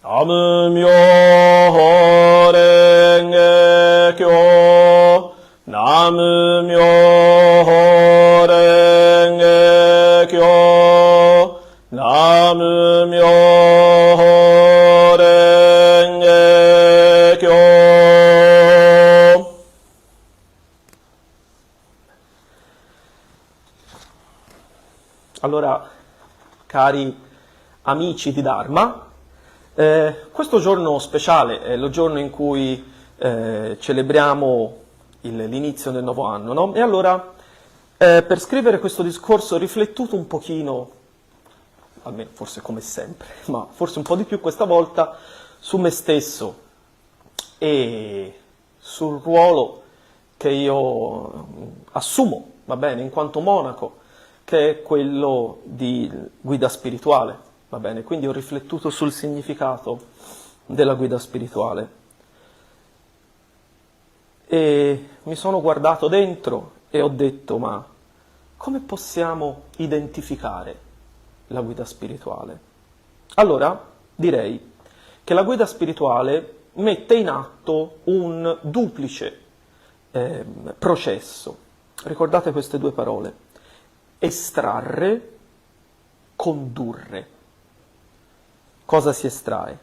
나무묘호랭개교 나무묘호랭개교 나무묘호랭개교. Allora, cari amici di Dharma, questo giorno speciale è il giorno in cui celebriamo l'inizio del nuovo anno, no? E allora, per scrivere questo discorso ho riflettuto un pochino, almeno forse come sempre, ma forse un po' di più questa volta, su me stesso e sul ruolo che io assumo, va bene, in quanto monaco, che è quello di guida spirituale, va bene? Quindi ho riflettuto sul significato della guida spirituale e mi sono guardato dentro e ho detto: ma come possiamo identificare la guida spirituale? Allora direi che la guida spirituale mette in atto un duplice processo. Ricordate queste due parole: estrarre, condurre. Cosa si estrae?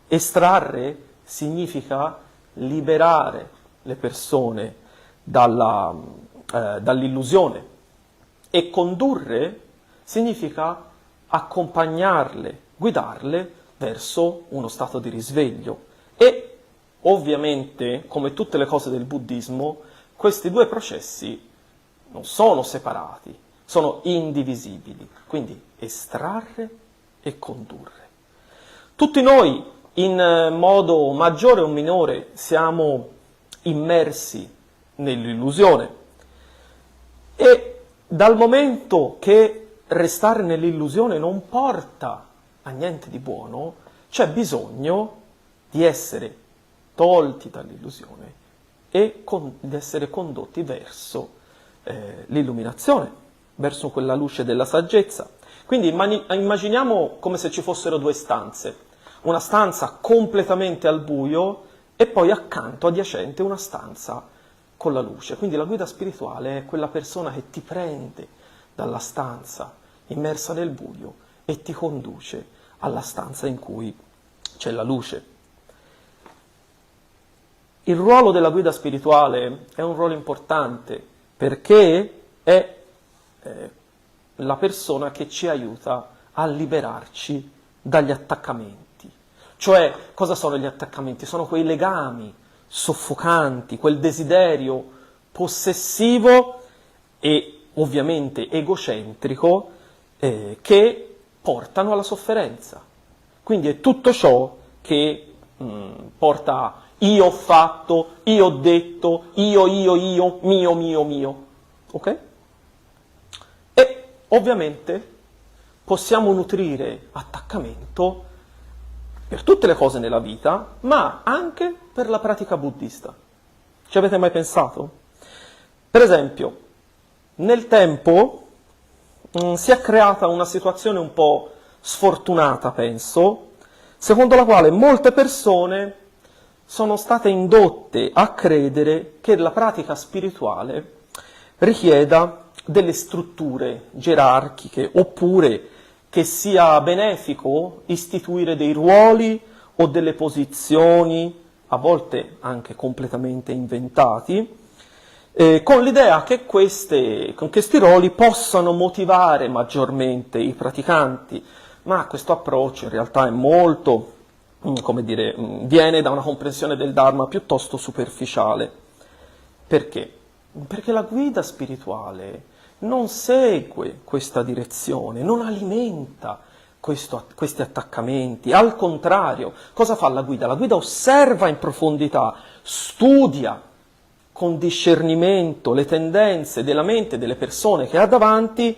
Estrarre significa liberare le persone dall'illusione e condurre significa accompagnarle, guidarle verso uno stato di risveglio. E ovviamente, come tutte le cose del buddismo, questi due processi non sono separati, sono indivisibili, quindi estrarre e condurre. Tutti noi, in modo maggiore o minore, siamo immersi nell'illusione e dal momento che restare nell'illusione non porta a niente di buono, c'è bisogno di essere tolti dall'illusione e di essere condotti verso l'illuminazione, verso quella luce della saggezza. Quindi immaginiamo come se ci fossero due stanze, una stanza completamente al buio e poi accanto, adiacente, una stanza con la luce. Quindi la guida spirituale è quella persona che ti prende dalla stanza immersa nel buio e ti conduce alla stanza in cui c'è la luce. Il ruolo della guida spirituale è un ruolo importante perché è la persona che ci aiuta a liberarci dagli attaccamenti. Cioè, cosa sono gli attaccamenti? Sono quei legami soffocanti, quel desiderio possessivo e ovviamente egocentrico che portano alla sofferenza. Quindi è tutto ciò che porta io ho fatto, io ho detto, io, mio, ok? E ovviamente possiamo nutrire attaccamento per tutte le cose nella vita, ma anche per la pratica buddista. Ci avete mai pensato? Per esempio, nel tempo si è creata una situazione un po' sfortunata, penso, secondo la quale molte persone sono state indotte a credere che la pratica spirituale richieda delle strutture gerarchiche, oppure che sia benefico istituire dei ruoli o delle posizioni, a volte anche completamente inventati, con l'idea che con questi ruoli possano motivare maggiormente i praticanti. Ma questo approccio in realtà è molto, viene da una comprensione del Dharma piuttosto superficiale. Perché? Perché la guida spirituale non segue questa direzione, non alimenta questi attaccamenti. Al contrario, cosa fa la guida? La guida osserva in profondità, studia con discernimento le tendenze della mente delle persone che ha davanti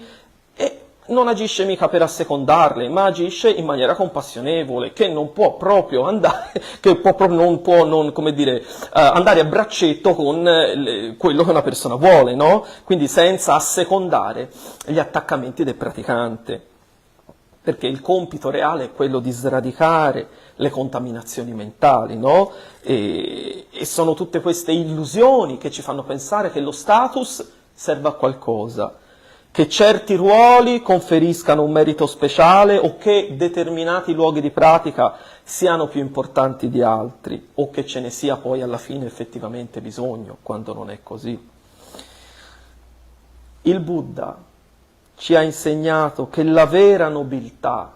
e non agisce mica per assecondarle, ma agisce in maniera compassionevole, che non può proprio andare, andare a braccetto con quello che una persona vuole, no? Quindi senza assecondare gli attaccamenti del praticante. perché il compito reale è quello di sradicare le contaminazioni mentali, no? E sono tutte queste illusioni che ci fanno pensare che lo status serva a qualcosa, che certi ruoli conferiscano un merito speciale o che determinati luoghi di pratica siano più importanti di altri o che ce ne sia poi alla fine effettivamente bisogno, quando non è così. Il Buddha ci ha insegnato che la vera nobiltà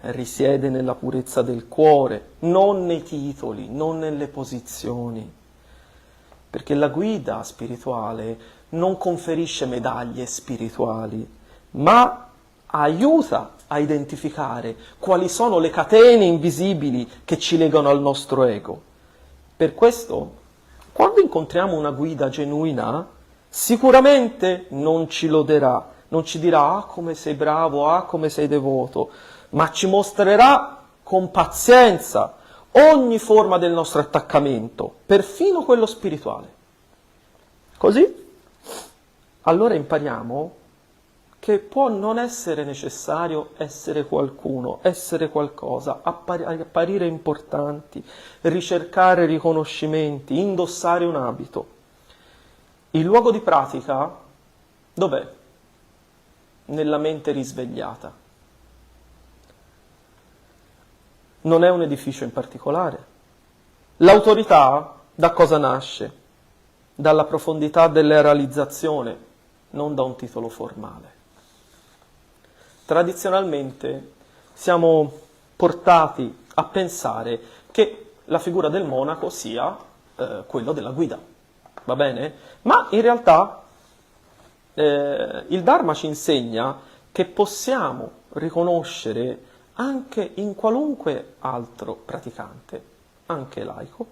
risiede nella purezza del cuore, non nei titoli, non nelle posizioni, perché la guida spirituale non conferisce medaglie spirituali, ma aiuta a identificare quali sono le catene invisibili che ci legano al nostro ego. Per questo, quando incontriamo una guida genuina, sicuramente non ci loderà, non ci dirà ah come sei bravo, ah come sei devoto, ma ci mostrerà con pazienza ogni forma del nostro attaccamento, perfino quello spirituale. Così, allora impariamo che può non essere necessario essere qualcuno, essere qualcosa, apparire importanti, ricercare riconoscimenti, indossare un abito. Il luogo di pratica dov'è? Nella mente risvegliata. Non è un edificio in particolare. L'autorità da cosa nasce? Dalla profondità della realizzazione, non da un titolo formale. Tradizionalmente siamo portati a pensare che la figura del monaco sia quello della guida, va bene? Ma in realtà il Dharma ci insegna che possiamo riconoscere anche in qualunque altro praticante, anche laico,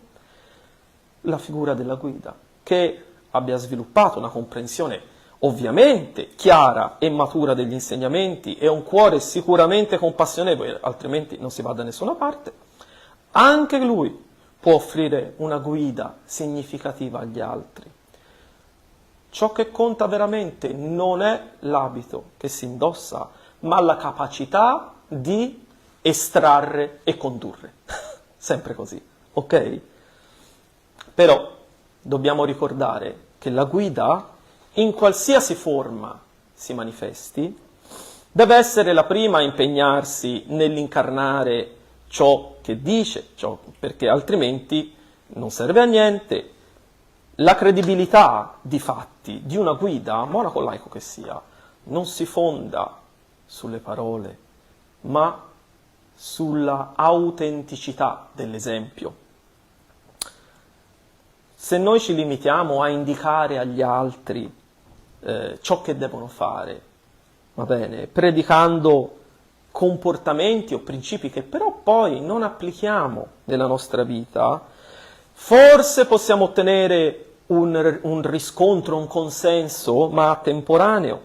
la figura della guida, che abbia sviluppato una comprensione ovviamente chiara e matura degli insegnamenti e un cuore sicuramente compassionevole, altrimenti non si va da nessuna parte. Anche lui può offrire una guida significativa agli altri. Ciò che conta veramente non è l'abito che si indossa, ma la capacità di estrarre e condurre. Sempre così, ok? Però dobbiamo ricordare che la guida, in qualsiasi forma si manifesti, deve essere la prima a impegnarsi nell'incarnare ciò che dice, perché altrimenti non serve a niente. La credibilità di fatti di una guida, monaco o laico che sia, non si fonda sulle parole, ma sulla autenticità dell'esempio. Se noi ci limitiamo a indicare agli altri ciò che devono fare, va bene, predicando comportamenti o principi che però poi non applichiamo nella nostra vita, forse possiamo ottenere un riscontro, un consenso, ma temporaneo,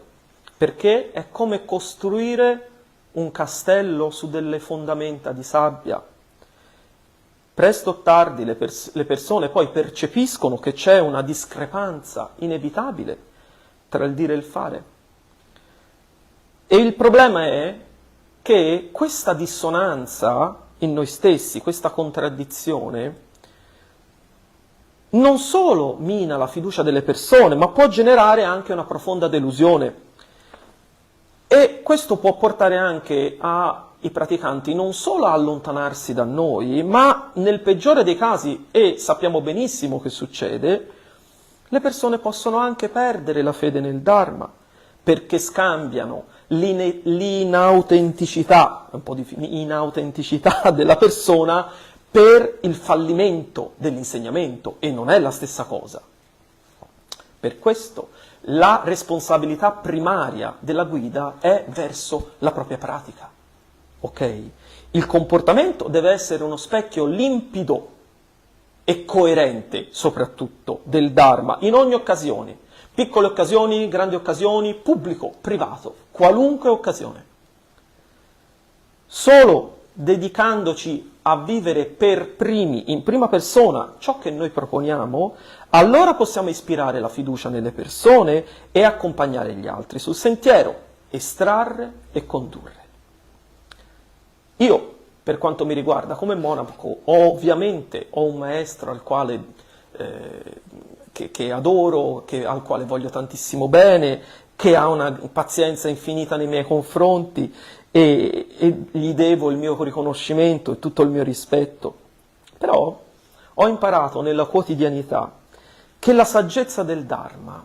perché è come costruire un castello su delle fondamenta di sabbia. Presto o tardi le persone poi percepiscono che c'è una discrepanza inevitabile tra il dire e il fare. E il problema è che questa dissonanza in noi stessi, questa contraddizione, non solo mina la fiducia delle persone, ma può generare anche una profonda delusione. E questo può portare anche ai praticanti non solo a allontanarsi da noi, ma nel peggiore dei casi, e sappiamo benissimo che succede, le persone possono anche perdere la fede nel Dharma, perché scambiano l'inautenticità, un po' di inautenticità della persona per il fallimento dell'insegnamento, e non è la stessa cosa. Per questo la responsabilità primaria della guida è verso la propria pratica. Ok? Il comportamento deve essere uno specchio limpido e coerente, soprattutto, del Dharma, in ogni occasione. Piccole occasioni, grandi occasioni, pubblico, privato, qualunque occasione. Solo dedicandoci a vivere per primi, in prima persona, ciò che noi proponiamo, allora possiamo ispirare la fiducia nelle persone e accompagnare gli altri sul sentiero, estrarre e condurre. Io, per quanto mi riguarda, come monaco, ovviamente ho un maestro al quale, che adoro, al quale voglio tantissimo bene, che ha una pazienza infinita nei miei confronti e gli devo il mio riconoscimento e tutto il mio rispetto. Però ho imparato nella quotidianità che la saggezza del Dharma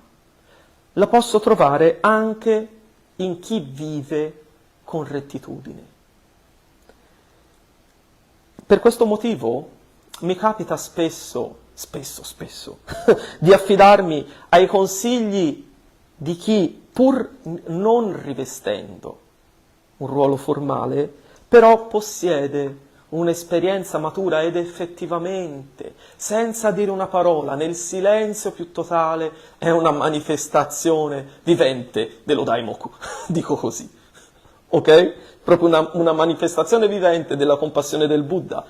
la posso trovare anche in chi vive con rettitudine. Per questo motivo mi capita spesso, di affidarmi ai consigli di chi, pur non rivestendo un ruolo formale, però possiede un'esperienza matura ed effettivamente, senza dire una parola, nel silenzio più totale, è una manifestazione vivente dello Daimoku, dico così, ok? Proprio una manifestazione vivente della compassione del Buddha,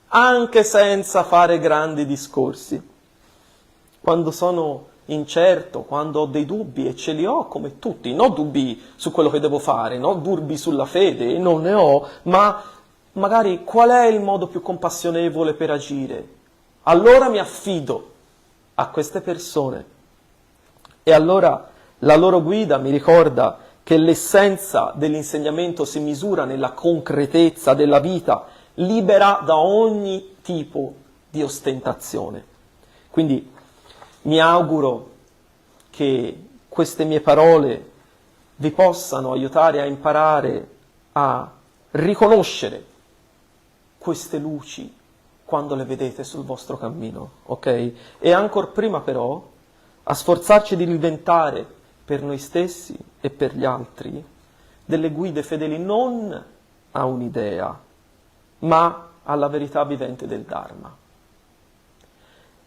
anche senza fare grandi discorsi. Quando sono incerto, quando ho dei dubbi, e ce li ho come tutti, non dubbi su quello che devo fare, non dubbi sulla fede, non ne ho, ma magari qual è il modo più compassionevole per agire? Allora mi affido a queste persone e allora la loro guida mi ricorda che l'essenza dell'insegnamento si misura nella concretezza della vita, libera da ogni tipo di ostentazione. Quindi mi auguro che queste mie parole vi possano aiutare a imparare a riconoscere queste luci quando le vedete sul vostro cammino, ok? E ancor prima però a sforzarci di diventare per noi stessi e per gli altri delle guide fedeli non a un'idea, ma alla verità vivente del Dharma.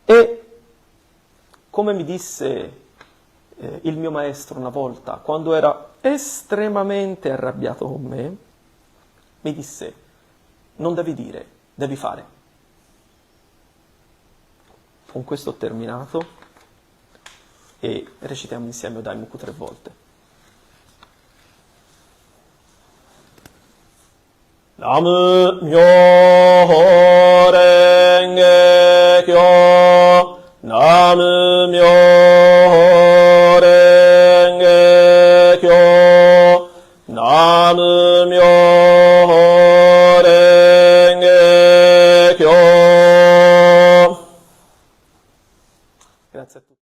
E come mi disse il mio maestro una volta, quando era estremamente arrabbiato con me, mi disse: non devi dire, devi fare. Con questo ho terminato e recitiamo insieme Daimoku 3 volte. Namu Myoho Renge Kyo, Namu Myoho Renge Kyo, Namu Myoho Renge Kyo. Grazie a tutti.